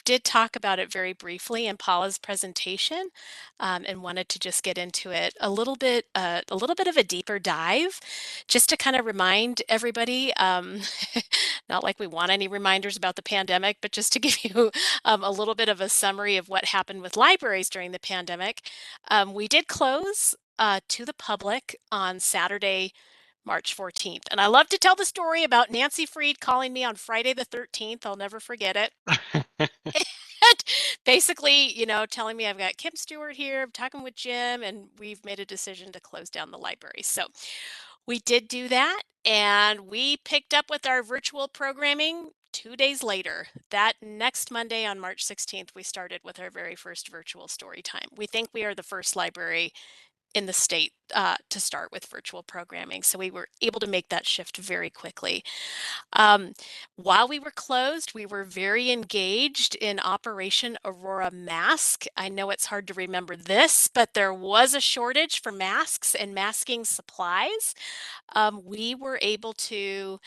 Speaker 5: did talk about it very briefly in Paula's presentation, and wanted to just get into it a little bit of a deeper dive, just to kind of remind everybody, not like we want any reminders about the pandemic, but just to give you a little bit of a summary of what happened with libraries during the pandemic. We did close to the public on Saturday, March 14th. And I love to tell the story about Nancy Freed calling me on Friday the 13th. I'll never forget it. And basically, you know, telling me I've got Kim Stewart here, I'm talking with Jim, and we've made a decision to close down the library. So we did do that, and we picked up with our virtual programming 2 days later. That next Monday on March 16th, we started with our very first virtual story time. We think we are the first library in the state to start with virtual programming. So we were able to make that shift very quickly. While we were closed, we were very engaged in Operation Aurora Mask. I know it's hard to remember this, but there was a shortage for masks and masking supplies. We were able to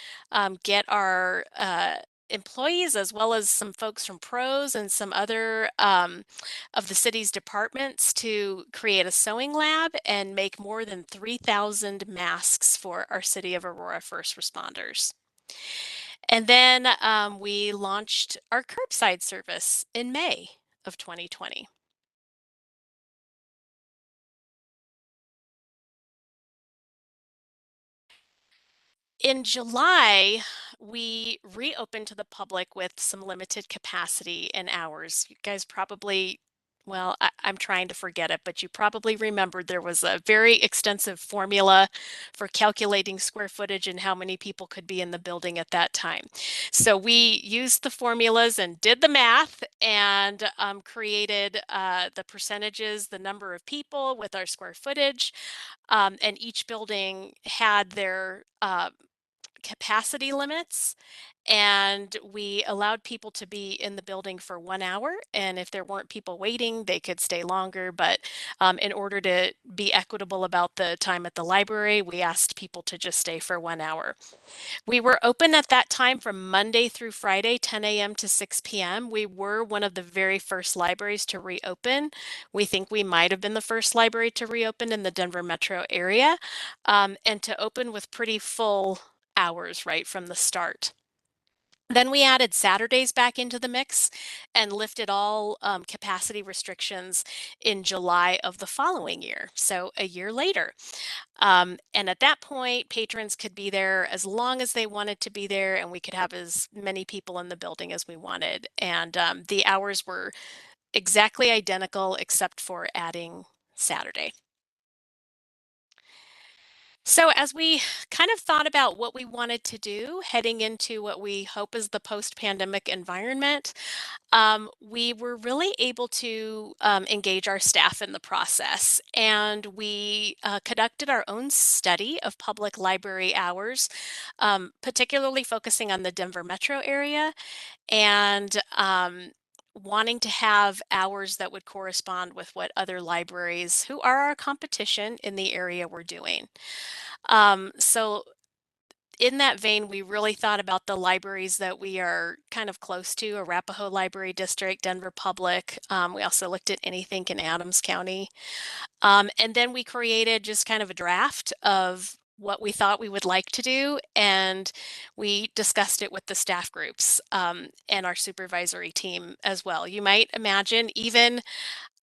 Speaker 5: get our employees, as well as some folks from PROS and some other of the city's departments, to create a sewing lab and make more than 3,000 masks for our City of Aurora first responders. And then we launched our curbside service in May of 2020. In July, we reopened to the public with some limited capacity and hours. You guys probably well, I'm trying to forget it, but you probably remembered there was a very extensive formula for calculating square footage and how many people could be in the building at that time. So we used the formulas and did the math and created the percentages, the number of people with our square footage, and each building had their capacity limits, and we allowed people to be in the building for 1 hour, and if there weren't people waiting, they could stay longer. But in order to be equitable about the time at the library, we asked people to just stay for 1 hour. We were open at that time from Monday through Friday, 10 a.m. to 6 p.m. We were one of the very first libraries to reopen. We think we might have been the first library to reopen in the Denver metro area, and to open with pretty full hours right from the start. Then we added Saturdays back into the mix and lifted all capacity restrictions in July of the following year, so a year later. And at that point, patrons could be there as long as they wanted to be there, and we could have as many people in the building as we wanted. And the hours were exactly identical except for adding Saturday. So as we kind of thought about what we wanted to do heading into what we hope is the post-pandemic environment, we were really able to engage our staff in the process. And we conducted our own study of public library hours, particularly focusing on the Denver metro area and wanting to have hours that would correspond with what other libraries who are our competition in the area were doing. So in that vein, we really thought about the libraries that we are kind of close to: Arapahoe Library District, Denver Public. We also looked at anything in Adams County. And then we created just kind of a draft of what we thought we would like to do, and we discussed it with the staff groups and our supervisory team as well. You might imagine, even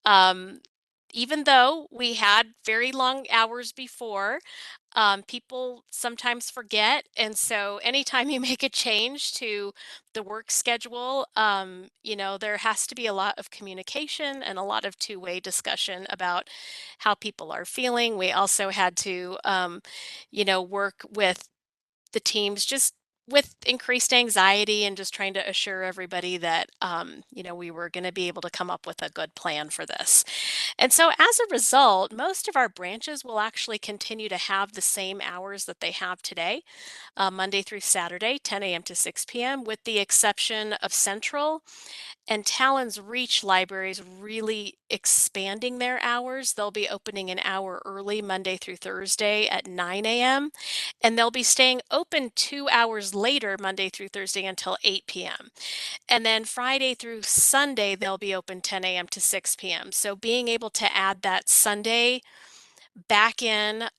Speaker 5: though we had very long hours before, people sometimes forget. And so anytime you make a change to the work schedule, there has to be a lot of communication and a lot of two-way discussion about how people are feeling. We also had to, work with the teams just with increased anxiety and just trying to assure everybody that, we were going to be able to come up with a good plan for this. And so as a result, most of our branches will actually continue to have the same hours that they have today, Monday through Saturday, 10 a.m. to 6 p.m., with the exception of Central and Talon's Reach libraries really expanding their hours. They'll be opening an hour early Monday through Thursday at 9 a.m. and they'll be staying open 2 hours later Monday through Thursday until 8 p.m. And then Friday through Sunday, they'll be open 10 a.m. to 6 p.m. So being able to add that Sunday back in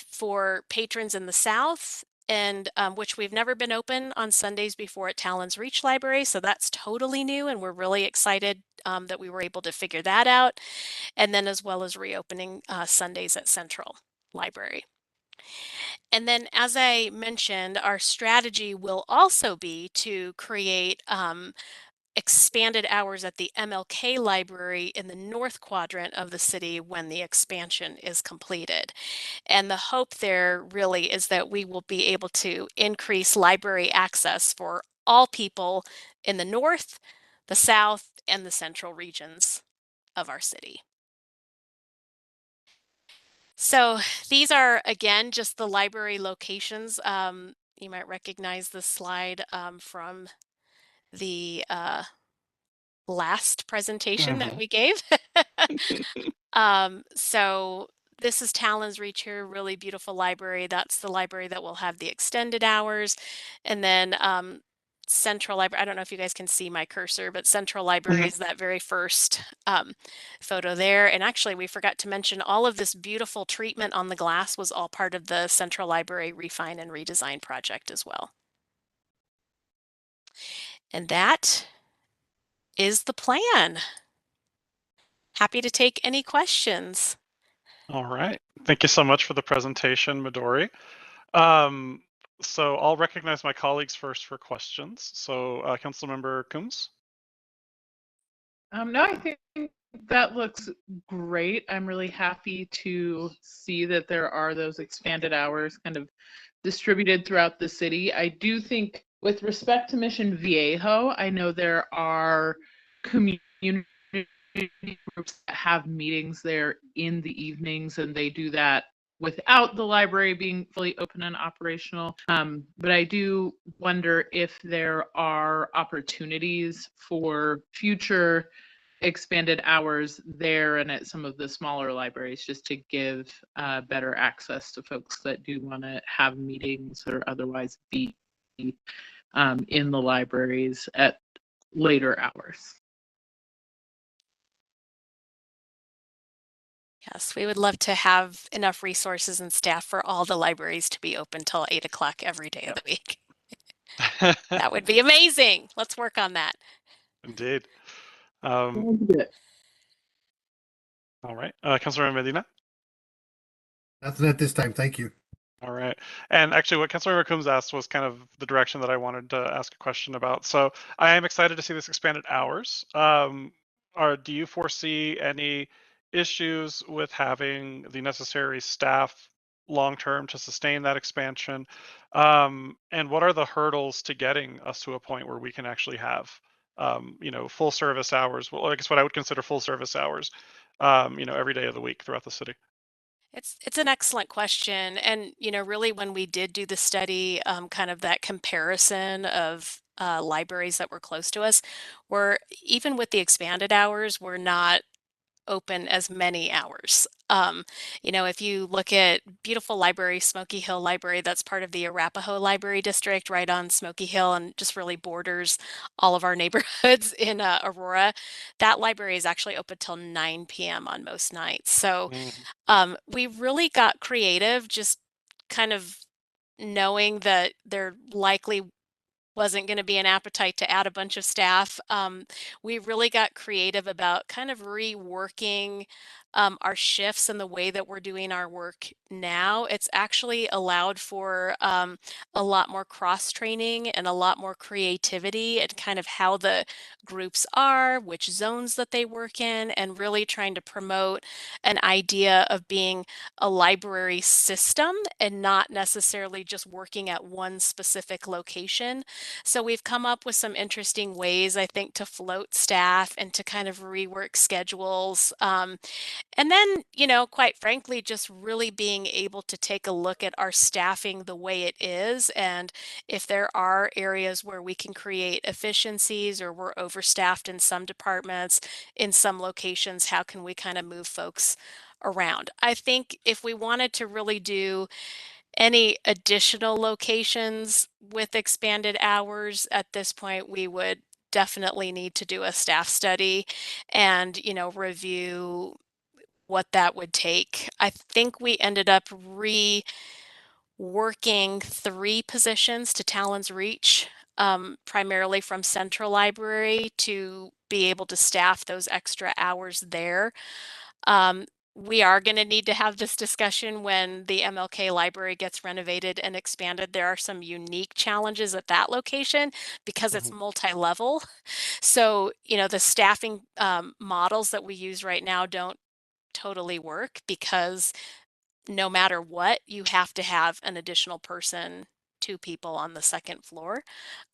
Speaker 5: for patrons in the South, and which we've never been open on Sundays before at Talon's Reach Library. So that's totally new, and we're really excited that we were able to figure that out. And then as well as reopening Sundays at Central Library. And then, as I mentioned, our strategy will also be to create expanded hours at the MLK Library in the north quadrant of the city when the expansion is completed. And the hope there really is that we will be able to increase library access for all people in the north, the south, and the central regions of our city. So these are, again, just the library locations. You might recognize this slide from the last presentation that we gave. So this is Talon's Reach here, really beautiful library. That's the library that will have the extended hours. And then Central Library, I don't know if you guys can see my cursor, but Central Library is that very first photo there. And actually, we forgot to mention all of this beautiful treatment on the glass was all part of the Central Library Refine and Redesign project as well. And that is the plan. Happy to take any questions.
Speaker 3: All right. Thank you so much for the presentation, Midori. So I'll recognize my colleagues first for questions. So Councilmember Coombs.
Speaker 1: No, I think that looks great. I'm really happy to see that there are those expanded hours kind of distributed throughout the city. I do think with respect to Mission Viejo, I know there are community groups that have meetings there in the evenings, and they do that without the library being fully open and operational. But I do wonder if there are opportunities for future expanded hours there and at some of the smaller libraries, just to give better access to folks that do want to have meetings or otherwise be in the libraries at later hours.
Speaker 5: Yes, we would love to have enough resources and staff for all the libraries to be open till 8 o'clock every day of the week. That would be amazing. Let's work on that.
Speaker 3: Indeed.
Speaker 1: Sounds good.
Speaker 3: All right. Councilor Medina?
Speaker 7: Nothing at this time. Thank you.
Speaker 3: All right. And actually, what Councilor Coombs asked was kind of the direction that I wanted to ask a question about. So I am excited to see this expanded hours. Do you foresee any issues with having the necessary staff long-term to sustain that expansion? And what are the hurdles to getting us to a point where we can actually have, full service hours? Well, I guess what I would consider full service hours, every day of the week throughout the city.
Speaker 5: It's an excellent question. And, really when we did do the study, kind of that comparison of libraries that were close to us, were even with the expanded hours, we're not open as many hours. If you look at beautiful library, Smoky Hill Library, that's part of the Arapahoe Library District right on Smoky Hill and just really borders all of our neighborhoods in Aurora. That library is actually open till 9 p.m. on most nights. So we really got creative, just kind of knowing that there likely wasn't going to be an appetite to add a bunch of staff. We really got creative about kind of reworking our shifts and the way that we're doing our work now. It's actually allowed for a lot more cross training and a lot more creativity and kind of how the groups are, which zones that they work in, and really trying to promote an idea of being a library system and not necessarily just working at one specific location. So we've come up with some interesting ways, I think, to float staff and to kind of rework schedules. And then, quite frankly, just really being able to take a look at our staffing the way it is. And if there are areas where we can create efficiencies or we're overstaffed in some departments, in some locations, how can we kind of move folks around? I think if we wanted to really do any additional locations with expanded hours at this point, we would definitely need to do a staff study and, review what that would take. I think we ended up reworking 3 positions to Talon's Reach, primarily from Central Library to be able to staff those extra hours there. We are going to need to have this discussion when the MLK library gets renovated and expanded. There are some unique challenges at that location because it's multi-level. So, the staffing models that we use right now don't totally work because no matter what, you have to have an additional person, 2 people on the second floor.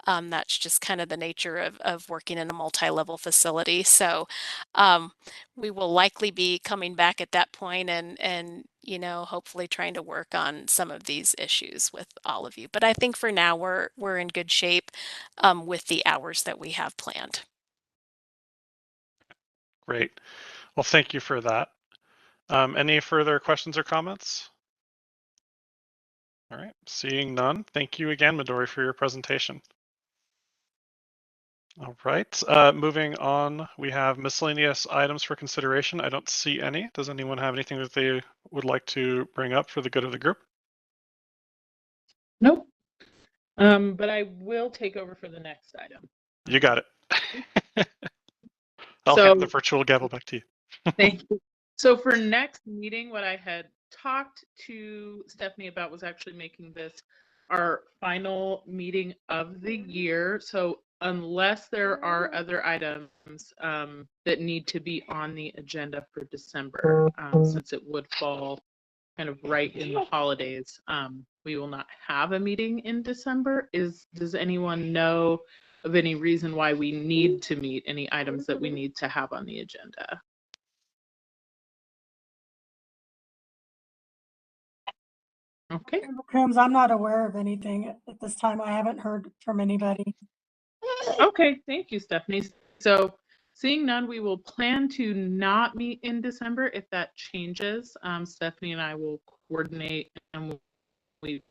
Speaker 5: That's just kind of the nature of working in a multi-level facility. So we will likely be coming back at that point and hopefully trying to work on some of these issues with all of you. But I think for now we're in good shape with the hours that we have planned.
Speaker 3: Great. Well, thank you for that. Any further questions or comments? All right, seeing none. Thank you again, Midori, for your presentation. All right, moving on, we have miscellaneous items for consideration. I don't see any. Does anyone have anything that they would like to bring up for the good of the group?
Speaker 1: Nope. But I will take over for the next item.
Speaker 3: You got it. I'll hand the virtual gavel back to you.
Speaker 1: Thank you. So for next meeting, what I had talked to Stephanie about was actually making this our final meeting of the year. So unless there are other items that need to be on the agenda for December, since it would fall kind of right in the holidays, we will not have a meeting in December. Does anyone know of any reason why we need to meet, any items that we need to have on the agenda? Okay.
Speaker 9: Coombs, I'm not aware of anything at this time. I haven't heard from anybody.
Speaker 1: Okay, thank you, Stephanie. So seeing none, we will plan to not meet in December. If that changes, Stephanie and I will coordinate and we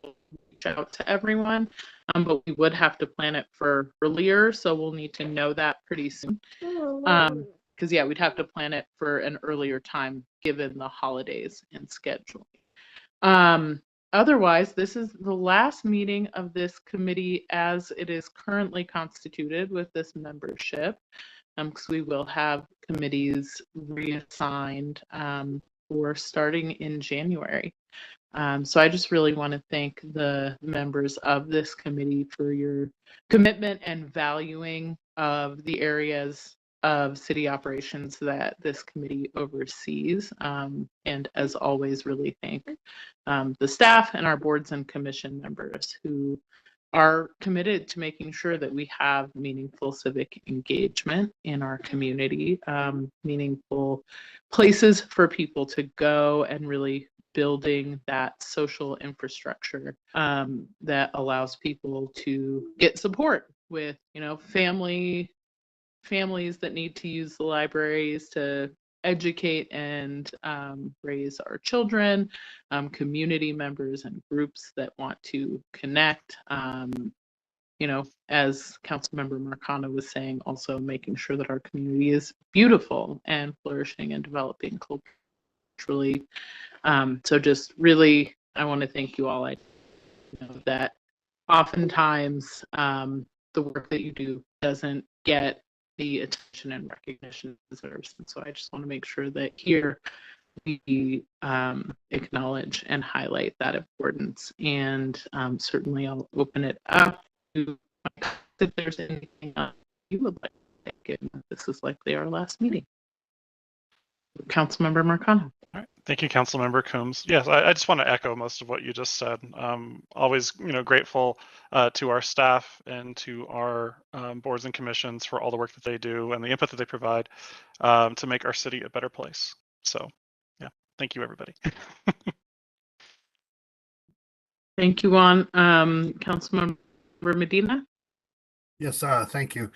Speaker 1: will reach out to everyone. But we would have to plan it for earlier, so we'll need to know that pretty soon. Because yeah, we'd have to plan it for an earlier time given the holidays and scheduling. Otherwise, this is the last meeting of this committee as it is currently constituted with this membership, because we will have committees reassigned for starting in January. So I just really want to thank the members of this committee for your commitment and valuing of the areas of city operations that this committee oversees. And as always, really thank the staff and our boards and commission members who are committed to making sure that we have meaningful civic engagement in our community, meaningful places for people to go, and really building that social infrastructure that allows people to get support with, families that need to use the libraries to educate and raise our children, community members and groups that want to connect. As Councilmember Marcano was saying, also making sure that our community is beautiful and flourishing and developing culturally. So just really, I want to thank you all. I know that oftentimes the work that you do doesn't get the attention and recognition it deserves. And so I just want to make sure that here we acknowledge and highlight that importance. And certainly I'll open it up to if there's anything else you would like to take in. This is likely our last meeting. Councilmember Marcano.
Speaker 3: All right. Thank you, Councilmember Coombs. Yes, I just want to echo most of what you just said. Always, grateful to our staff and to our boards and commissions for all the work that they do and the input that they provide to make our city a better place. So, yeah, thank you, everybody.
Speaker 1: Thank you, Juan. Councilmember Medina.
Speaker 7: Yes, thank you.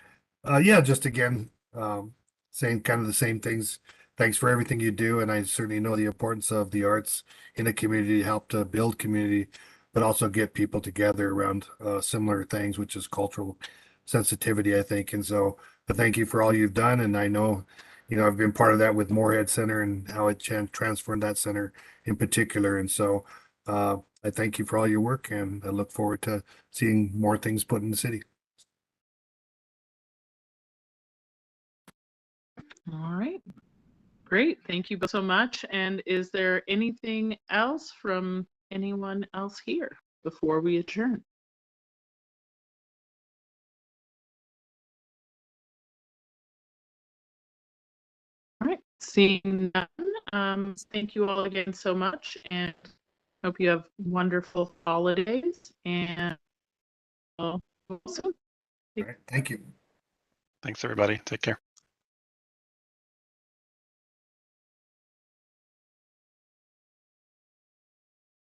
Speaker 7: Just again, saying kind of the same things. Thanks for everything you do, and I certainly know the importance of the arts in a community to help to build community, but also get people together around similar things, which is cultural sensitivity, I think. And so I thank you for all you've done, and I know, I've been part of that with Moorhead Center and how it transformed that center in particular. And so I thank you for all your work, and I look forward to seeing more things put in the city.
Speaker 1: All right. Great. Thank you both so much. And is there anything else from anyone else here before we adjourn? All right. Seeing none, thank you all again so much, and hope you have wonderful holidays. And
Speaker 7: All right. Thank you.
Speaker 3: Thanks, everybody. Take care.